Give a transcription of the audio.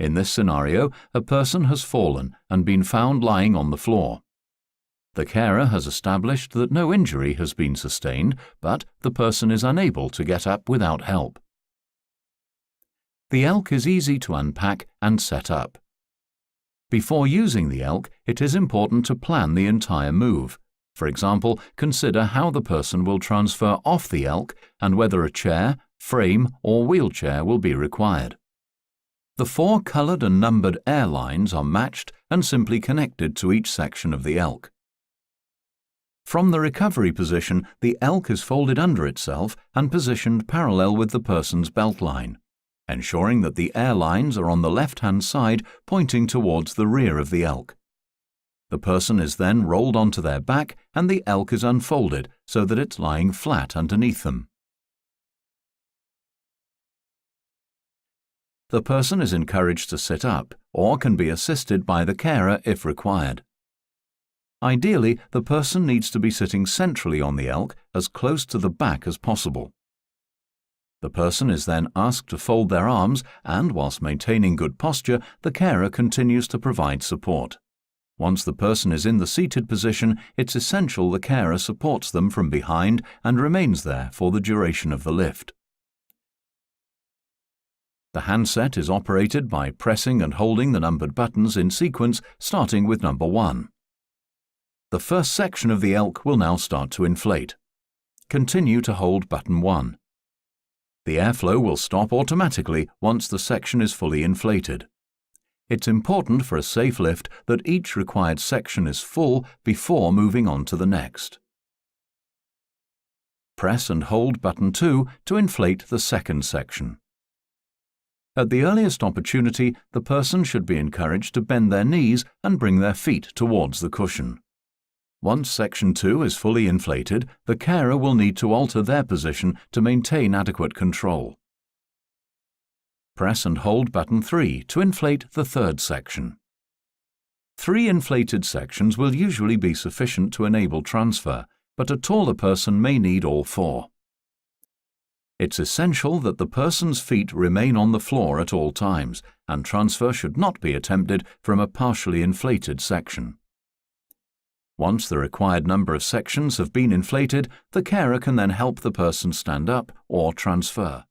In this scenario, a person has fallen and been found lying on the floor. The carer has established that no injury has been sustained, but the person is unable to get up without help. The ELK is easy to unpack and set up. Before using the ELK, it is important to plan the entire move. For example, consider how the person will transfer off the ELK and whether a chair, frame, or wheelchair will be required. The 4 coloured and numbered air lines are matched and simply connected to each section of the ELK. From the recovery position, the ELK is folded under itself and positioned parallel with the person's belt line, ensuring that the air lines are on the left-hand side pointing towards the rear of the ELK. The person is then rolled onto their back and the ELK is unfolded so that it's lying flat underneath them. The person is encouraged to sit up or can be assisted by the carer if required. Ideally, the person needs to be sitting centrally on the ELK as close to the back as possible. The person is then asked to fold their arms and, whilst maintaining good posture, the carer continues to provide support. Once the person is in the seated position, it's essential the carer supports them from behind and remains there for the duration of the lift. The handset is operated by pressing and holding the numbered buttons in sequence, starting with number 1. The first section of the ELK will now start to inflate. Continue to hold button 1. The airflow will stop automatically once the section is fully inflated. It's important for a safe lift that each required section is full before moving on to the next. Press and hold button 2 to inflate the second section. At the earliest opportunity, the person should be encouraged to bend their knees and bring their feet towards the cushion. Once section 2 is fully inflated, the carer will need to alter their position to maintain adequate control. Press and hold button 3 to inflate the third section. 3 inflated sections will usually be sufficient to enable transfer, but a taller person may need all 4. It's essential that the person's feet remain on the floor at all times, and transfer should not be attempted from a partially inflated section. Once the required number of sections have been inflated, the carer can then help the person stand up or transfer.